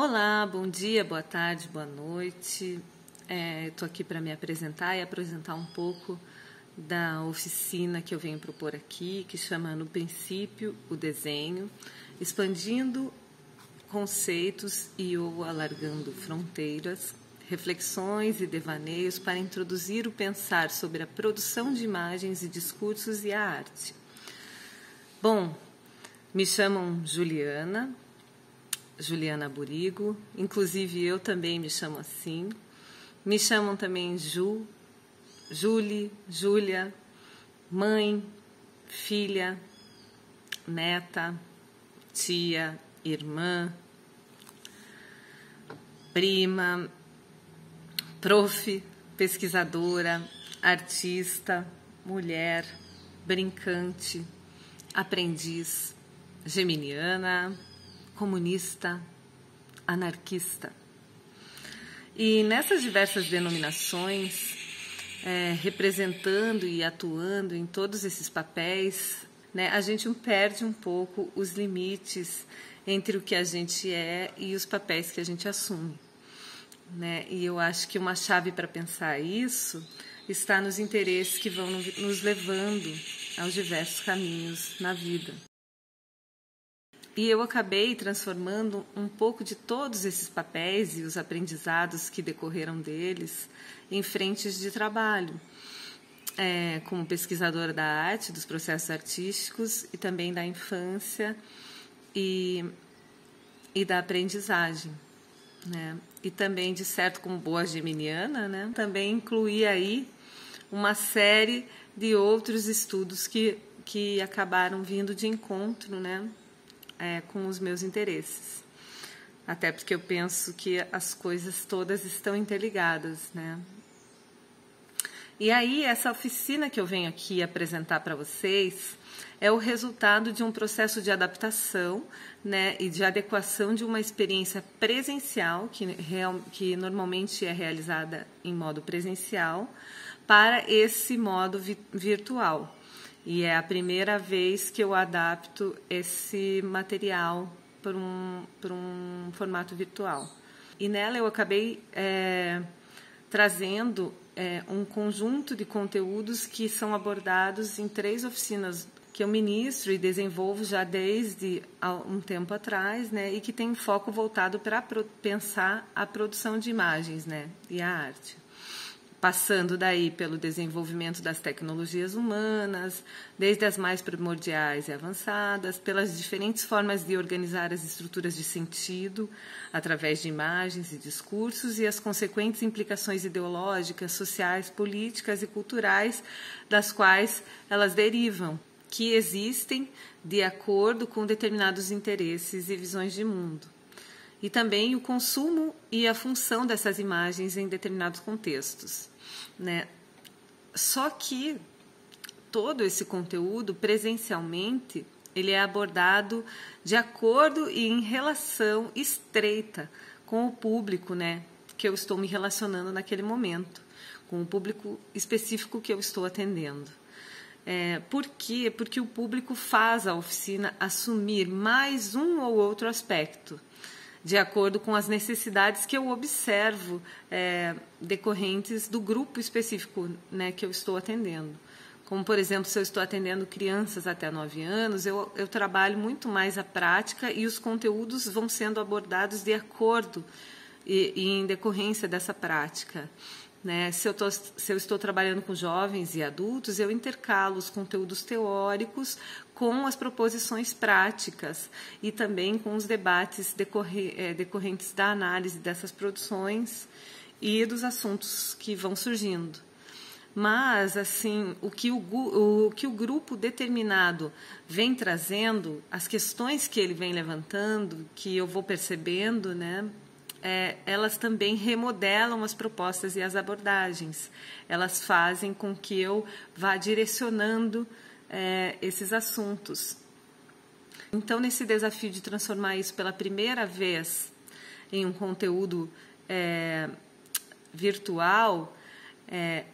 Olá, bom dia, boa tarde, boa noite. Estou aqui para me apresentar e apresentar um pouco da oficina que eu venho propor aqui, que chama No Princípio o Desenho, expandindo conceitos e ou alargando fronteiras, reflexões e devaneios para introduzir o pensar sobre a produção de imagens e discursos e a arte. Bom, me chamam Juliana Burigo, inclusive eu também me chamo assim. Me chamam também Julie, Júlia, mãe, filha, neta, tia, irmã, prima, prof, pesquisadora, artista, mulher, brincante, aprendiz, geminiana, comunista, anarquista. E nessas diversas denominações, representando e atuando em todos esses papéis, né, a gente perde um pouco os limites entre o que a gente é e os papéis que a gente assume. Né? E eu acho que uma chave para pensar isso está nos interesses que vão nos levando aos diversos caminhos na vida. E eu acabei transformando um pouco de todos esses papéis e os aprendizados que decorreram deles em frentes de trabalho, como pesquisadora da arte, dos processos artísticos e também da infância e da aprendizagem. Né? E também, de certo, como boa geminiana, né? Também incluí aí uma série de outros estudos que acabaram vindo de encontro, né? Com os meus interesses. Até porque eu penso que as coisas todas estão interligadas, né? E aí, essa oficina que eu venho aqui apresentar para vocês é o resultado de um processo de adaptação, né, e de adequação de uma experiência presencial, que normalmente é realizada em modo presencial, para esse modo virtual. E é a primeira vez que eu adapto esse material para um formato virtual. E nela eu acabei trazendo um conjunto de conteúdos que são abordados em 3 oficinas que eu ministro e desenvolvo já desde um tempo atrás, né, e que tem foco voltado para pensar a produção de imagens, né, e a arte. Passando daí pelo desenvolvimento das tecnologias humanas, desde as mais primordiais e avançadas, pelas diferentes formas de organizar as estruturas de sentido, através de imagens e discursos, e as consequentes implicações ideológicas, sociais, políticas e culturais, das quais elas derivam, que existem de acordo com determinados interesses e visões de mundo. E também o consumo e a função dessas imagens em determinados contextos. Né? Só que todo esse conteúdo, presencialmente, ele é abordado de acordo e em relação estreita com o público, né, que eu estou me relacionando naquele momento, com o público específico que eu estou atendendo. Por quê? Porque o público faz a oficina assumir mais um ou outro aspecto, de acordo com as necessidades que eu observo decorrentes do grupo específico, né, que eu estou atendendo. Como, por exemplo, se eu estou atendendo crianças até 9 anos, eu trabalho muito mais a prática e os conteúdos vão sendo abordados de acordo e em decorrência dessa prática. Né? Se eu estou trabalhando com jovens e adultos, eu intercalo os conteúdos teóricos com as proposições práticas e também com os debates decorrentes da análise dessas produções e dos assuntos que vão surgindo. Mas, assim, o que o grupo determinado vem trazendo, as questões que ele vem levantando, que eu vou percebendo, né? Elas também remodelam as propostas e as abordagens. Elas fazem com que eu vá direcionando esses assuntos. Então, nesse desafio de transformar isso pela primeira vez em um conteúdo virtual,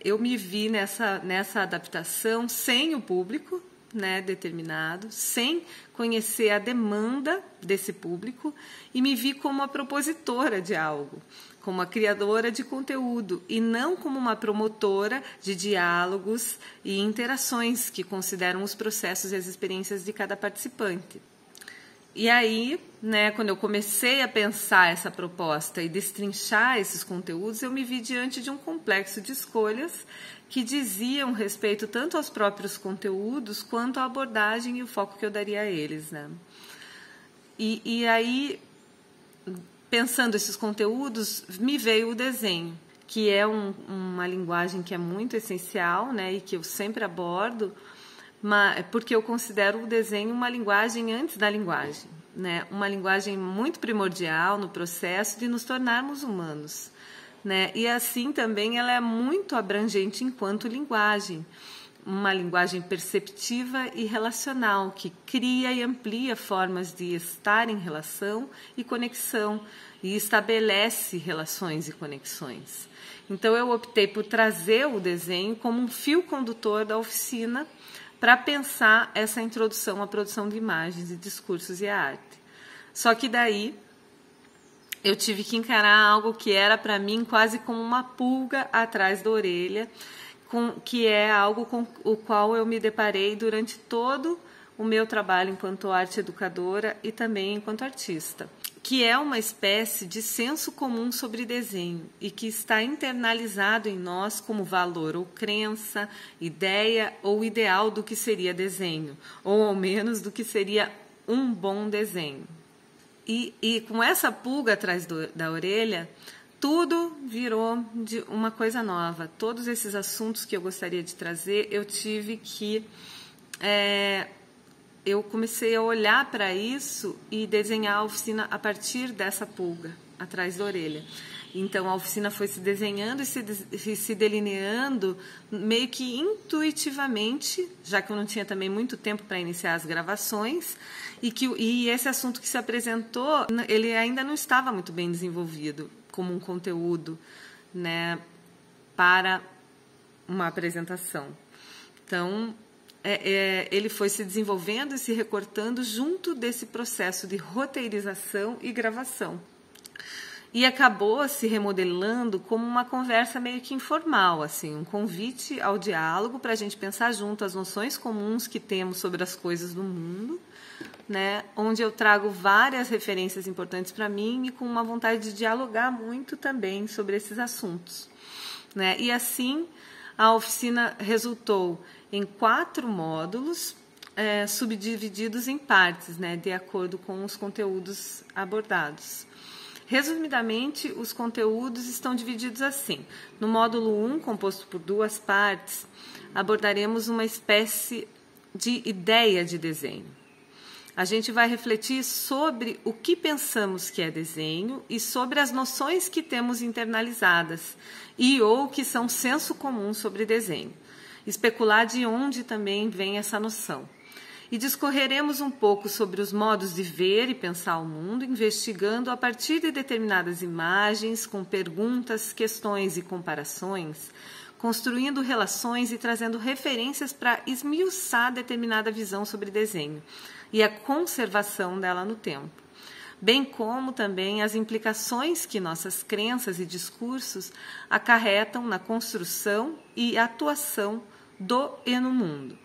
eu me vi nessa adaptação sem o público, né, determinado, sem conhecer a demanda desse público, e me vi como a propositora de algo, como a criadora de conteúdo, e não como uma promotora de diálogos e interações que consideram os processos e as experiências de cada participante. E aí, né, quando eu comecei a pensar essa proposta e destrinchar esses conteúdos, eu me vi diante de um complexo de escolhas que diziam respeito tanto aos próprios conteúdos quanto à abordagem e o foco que eu daria a eles, né? E aí, pensando esses conteúdos, me veio o desenho, que é uma linguagem que é muito essencial, né, e que eu sempre abordo, porque eu considero o desenho uma linguagem antes da linguagem, né? Uma linguagem muito primordial no processo de nos tornarmos humanos, né? E assim também ela é muito abrangente enquanto linguagem, uma linguagem perceptiva e relacional que cria e amplia formas de estar em relação e conexão e estabelece relações e conexões. Então eu optei por trazer o desenho como um fio condutor da oficina para pensar essa introdução à produção de imagens e discursos e a arte. Só que daí eu tive que encarar algo que era para mim quase como uma pulga atrás da orelha, que é algo com o qual eu me deparei durante todo o meu trabalho enquanto arte educadora e também enquanto artista, que é uma espécie de senso comum sobre desenho e que está internalizado em nós como valor ou crença, ideia ou ideal do que seria desenho, ou ao menos do que seria um bom desenho. E com essa pulga atrás da orelha, tudo virou de uma coisa nova. Todos esses assuntos que eu gostaria de trazer, eu tive que... eu comecei a olhar para isso e desenhar a oficina a partir dessa pulga atrás da orelha. Então, a oficina foi se desenhando e se delineando meio que intuitivamente, já que eu não tinha também muito tempo para iniciar as gravações, e esse assunto que se apresentou, ele ainda não estava muito bem desenvolvido como um conteúdo, né, para uma apresentação. Então, ele foi se desenvolvendo e se recortando junto desse processo de roteirização e gravação. E acabou se remodelando como uma conversa meio que informal, assim, um convite ao diálogo para a gente pensar junto as noções comuns que temos sobre as coisas do mundo, né, onde eu trago várias referências importantes para mim e com uma vontade de dialogar muito também sobre esses assuntos, né? E assim a oficina resultou em 4 módulos subdivididos em partes, né, de acordo com os conteúdos abordados. Resumidamente, os conteúdos estão divididos assim. No módulo 1, composto por 2 partes, abordaremos uma espécie de ideia de desenho. A gente vai refletir sobre o que pensamos que é desenho e sobre as noções que temos internalizadas ou que são senso comum sobre desenho. Especular de onde também vem essa noção. E discorreremos um pouco sobre os modos de ver e pensar o mundo, investigando a partir de determinadas imagens, com perguntas, questões e comparações, construindo relações e trazendo referências para esmiuçar determinada visão sobre desenho e a conservação dela no tempo, bem como também as implicações que nossas crenças e discursos acarretam na construção e atuação do e no mundo.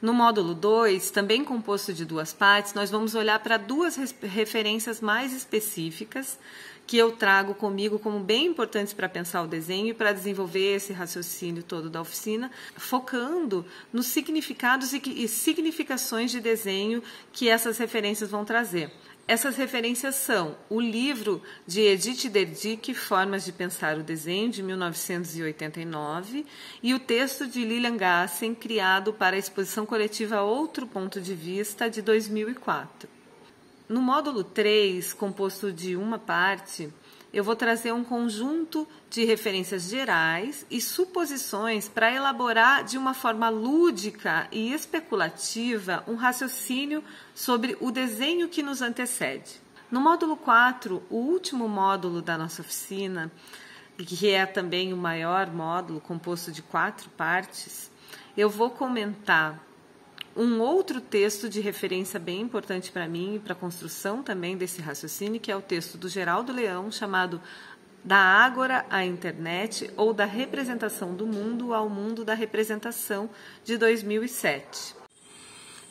No módulo 2, também composto de 2 partes, nós vamos olhar para 2 referências mais específicas que eu trago comigo como bem importantes para pensar o desenho e para desenvolver esse raciocínio todo da oficina, focando nos significados e significações de desenho que essas referências vão trazer. Essas referências são o livro de Edith Derdick, Formas de Pensar o Desenho, de 1989, e o texto de Lilian Gassen, criado para a exposição coletiva Outro Ponto de Vista, de 2004. No módulo 3, composto de uma parte, eu vou trazer um conjunto de referências gerais e suposições para elaborar de uma forma lúdica e especulativa um raciocínio sobre o desenho que nos antecede. No módulo 4, o último módulo da nossa oficina, que é também o maior módulo, composto de 4 partes, eu vou comentar um outro texto de referência bem importante para mim e para a construção também desse raciocínio, que é o texto do Geraldo Leão, chamado Da Ágora à Internet, ou da representação do mundo ao mundo da representação, de 2007.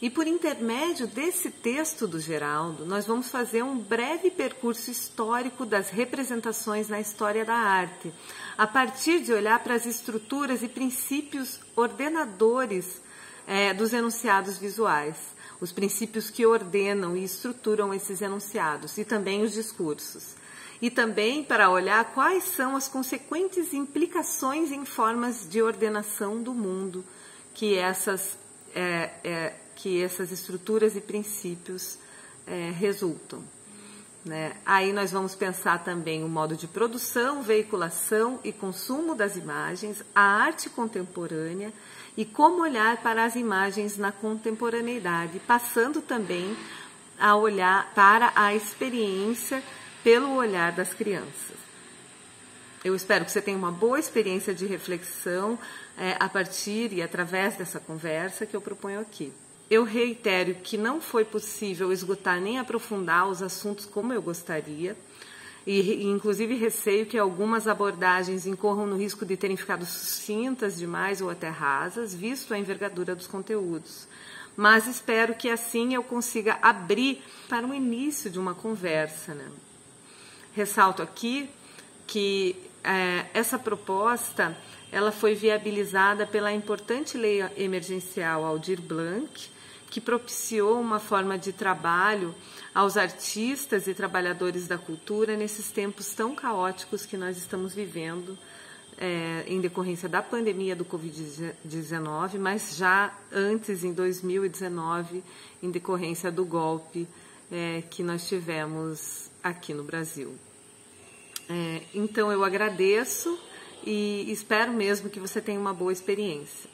E por intermédio desse texto do Geraldo, nós vamos fazer um breve percurso histórico das representações na história da arte, a partir de olhar para as estruturas e princípios ordenadores dos enunciados visuais, os princípios que ordenam e estruturam esses enunciados, e também os discursos. E também para olhar quais são as consequentes implicações em formas de ordenação do mundo que essas estruturas e princípios resultam. Né? Aí nós vamos pensar também o modo de produção, veiculação e consumo das imagens, a arte contemporânea e como olhar para as imagens na contemporaneidade, passando também a olhar para a experiência pelo olhar das crianças. Eu espero que você tenha uma boa experiência de reflexão a partir e através dessa conversa que eu proponho aqui. Eu reitero que não foi possível esgotar nem aprofundar os assuntos como eu gostaria, e inclusive receio que algumas abordagens incorram no risco de terem ficado sucintas demais ou até rasas, visto a envergadura dos conteúdos. Mas espero que assim eu consiga abrir para o início de uma conversa. Né? Ressalto aqui que essa proposta ela foi viabilizada pela importante lei emergencial Aldir Blanc, que propiciou uma forma de trabalho aos artistas e trabalhadores da cultura nesses tempos tão caóticos que nós estamos vivendo em decorrência da pandemia do Covid-19, mas já antes, em 2019, em decorrência do golpe que nós tivemos aqui no Brasil. Então, eu agradeço e espero mesmo que você tenha uma boa experiência.